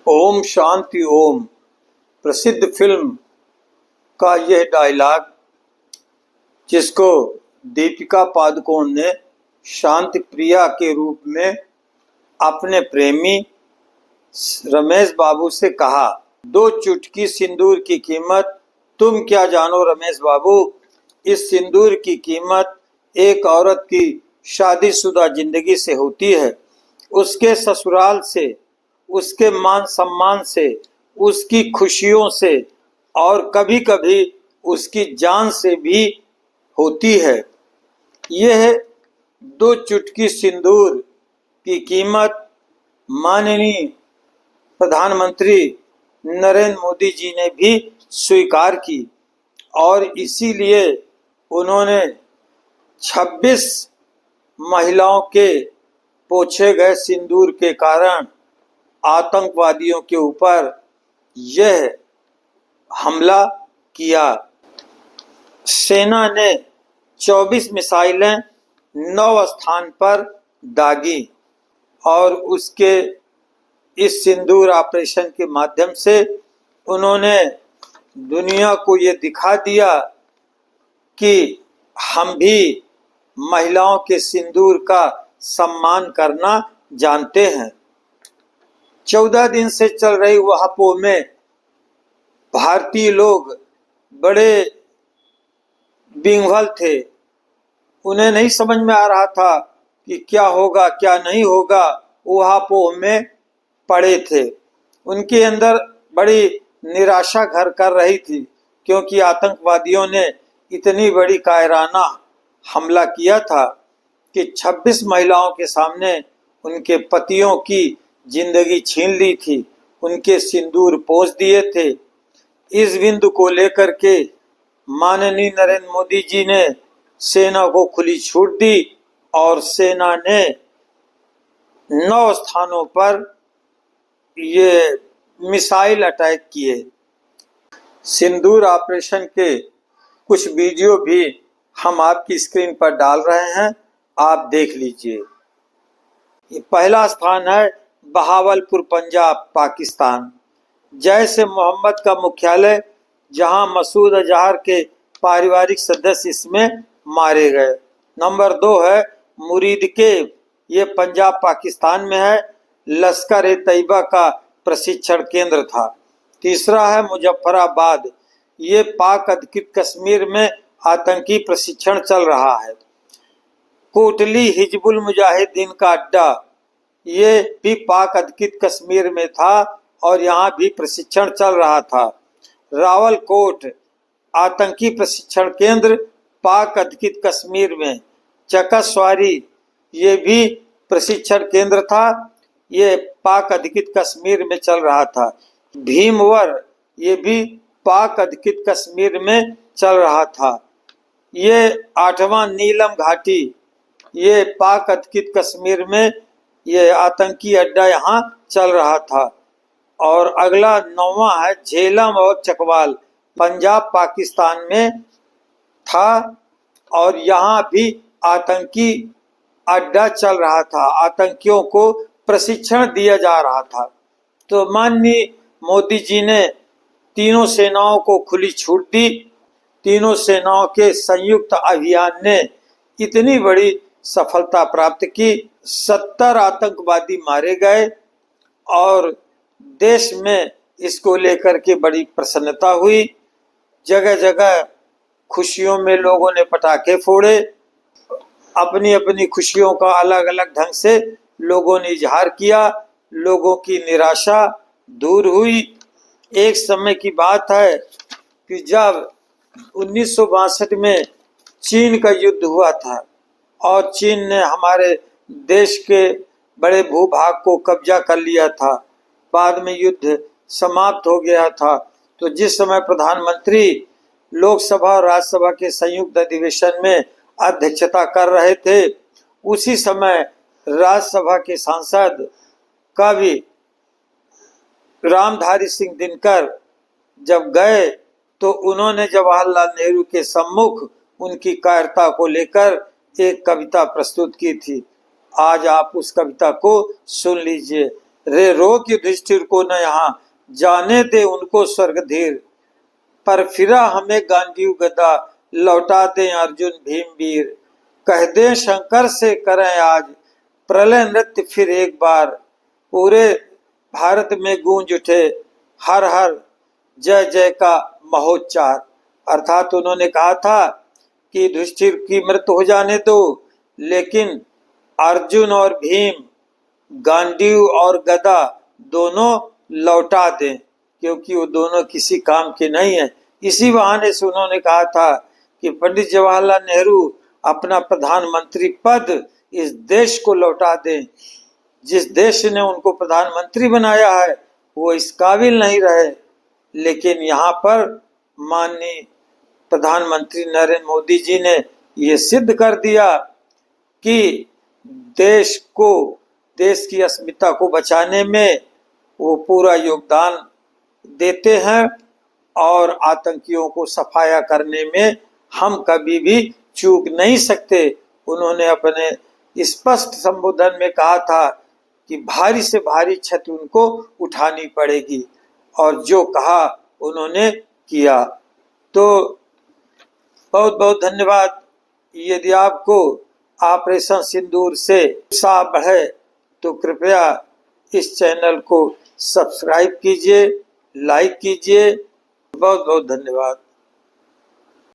ओम शांति ओम प्रसिद्ध फिल्म का यह डायलॉग, जिसको दीपिका पादुकोण ने शांति प्रिया के रूप में अपने प्रेमी रमेश बाबू से कहा। 2 चुटकी सिंदूर की कीमत तुम क्या जानो रमेश बाबू। इस सिंदूर की कीमत एक औरत की शादीशुदा जिंदगी से होती है, उसके ससुराल से, उसके मान सम्मान से, उसकी खुशियों से और कभी कभी उसकी जान से भी होती है। यह 2 चुटकी सिंदूर की कीमत माननीय प्रधानमंत्री नरेंद्र मोदी जी ने भी स्वीकार की और इसीलिए उन्होंने 26 महिलाओं के पोछे गए सिंदूर के कारण आतंकवादियों के ऊपर यह हमला किया। सेना ने 24 मिसाइलें 9 स्थान पर दागी और उसके इस सिंदूर ऑपरेशन के माध्यम से उन्होंने दुनिया को ये दिखा दिया कि हम भी महिलाओं के सिंदूर का सम्मान करना जानते हैं। 14 दिन से चल रही वहापो में भारतीय लोग बड़े विह्वल थे। उन्हें नहीं समझ में आ रहा था कि क्या होगा क्या नहीं होगा। वहापो में पड़े थे। उनके अंदर बड़ी निराशा घर कर रही थी, क्योंकि आतंकवादियों ने इतनी बड़ी कायराना हमला किया था कि 26 महिलाओं के सामने उनके पतियों की जिंदगी छीन ली थी, उनके सिंदूर पोंछ दिए थे। इस बिंदु को लेकर के माननीय नरेंद्र मोदी जी ने सेना को खुली छूट दी और सेना ने 9 स्थानों पर ये मिसाइल अटैक किए। सिंदूर ऑपरेशन के कुछ वीडियो भी हम आपकी स्क्रीन पर डाल रहे हैं, आप देख लीजिए। ये पहला स्थान है बहावलपुर, पंजाब, पाकिस्तान। जैश ए मोहम्मद का मुख्यालय, जहां मसूद अजहर के पारिवारिक सदस्य इसमें मारे गए। नंबर 2 है मुरीद केव, ये पंजाब पाकिस्तान में है, लश्कर ए तैयबा का प्रशिक्षण केंद्र था। तीसरा है मुजफ्फराबाद, ये पाक अधिकृत कश्मीर में आतंकी प्रशिक्षण चल रहा है। कोटली हिजबुल मुजाहिदीन का अड्डा, ये भी पाक अधिकृत कश्मीर में था और यहाँ भी प्रशिक्षण चल रहा था। रावलकोट आतंकी प्रशिक्षण केंद्र पाक अधिकृत कश्मीर में। चकसवारी, ये भी प्रशिक्षण केंद्र था, ये पाक अधिकृत कश्मीर में चल रहा था। भीमवर, ये भी पाक अधिकृत कश्मीर में चल रहा था। ये 8वां नीलम घाटी, ये पाक अधिकृत कश्मीर में ये आतंकी अड्डा यहाँ चल रहा था। और अगला 9वां है झेलम और चकवाल, पंजाब पाकिस्तान में था और यहाँ भी आतंकी अड्डा चल रहा था, आतंकियों को प्रशिक्षण दिया जा रहा था। तो माननीय मोदी जी ने तीनों सेनाओं को खुली छूट दी। तीनों सेनाओं के संयुक्त अभियान ने इतनी बड़ी सफलता प्राप्त की। 70 आतंकवादी मारे गए और देश में इसको लेकर के बड़ी प्रसन्नता हुई। जगह जगह खुशियों में लोगों ने पटाखे फोड़े। अपनी अपनी खुशियों का अलग अलग ढंग से लोगों ने इजहार किया। लोगों की निराशा दूर हुई। एक समय की बात है कि जब 1962 में चीन का युद्ध हुआ था और चीन ने हमारे देश के बड़े भूभाग को कब्जा कर लिया था। बाद में युद्ध समाप्त हो गया था। तो जिस समय प्रधानमंत्री लोकसभा और राज्यसभा के संयुक्त अधिवेशन में अध्यक्षता कर रहे थे, उसी समय राज्यसभा के सांसद कवि रामधारी सिंह दिनकर जब गए तो उन्होंने जवाहरलाल नेहरू के सम्मुख उनकी कायरता को लेकर एक कविता प्रस्तुत की थी। आज आप उस कविता को सुन लीजिए। रे रोक युधिष्ठिर को न यहाँ, जाने दे उनको स्वर्ग धीर। पर फिरा हमें गांडीव गदा, लौटा दें अर्जुन भीम वीर। कह दें शंकर से करें आज, प्रलय नृत्य फिर एक बार। पूरे भारत में गूंज उठे हर हर जय जय का महोच्चार। अर्थात उन्होंने कहा था कि युधिष्ठिर की मृत्यु हो जाने दो, लेकिन अर्जुन और भीम गांडीव और गदा दोनों लौटा दें, क्योंकि वो दोनों किसी काम के नहीं है। इसी बहाने से उन्होंने कहा था कि पंडित जवाहरलाल नेहरू अपना प्रधानमंत्री पद इस देश को लौटा दें। जिस देश ने उनको प्रधानमंत्री बनाया है वो इस काबिल नहीं रहे, लेकिन यहाँ पर माननीय प्रधानमंत्री नरेंद्र मोदी जी ने ये सिद्ध कर दिया कि देश को, देश की अस्मिता को बचाने में वो पूरा योगदान देते हैं और आतंकियों को सफाया करने में हम कभी भी चूक नहीं सकते। उन्होंने अपने स्पष्ट संबोधन में कहा था कि भारी से भारी क्षति उनको उठानी पड़ेगी, और जो कहा उन्होंने किया। तो बहुत बहुत धन्यवाद। यदि आपको ऑपरेशन सिंदूर से उत्साह बढ़े तो कृपया इस चैनल को सब्सक्राइब कीजिए, लाइक कीजिए। बहुत बहुत धन्यवाद।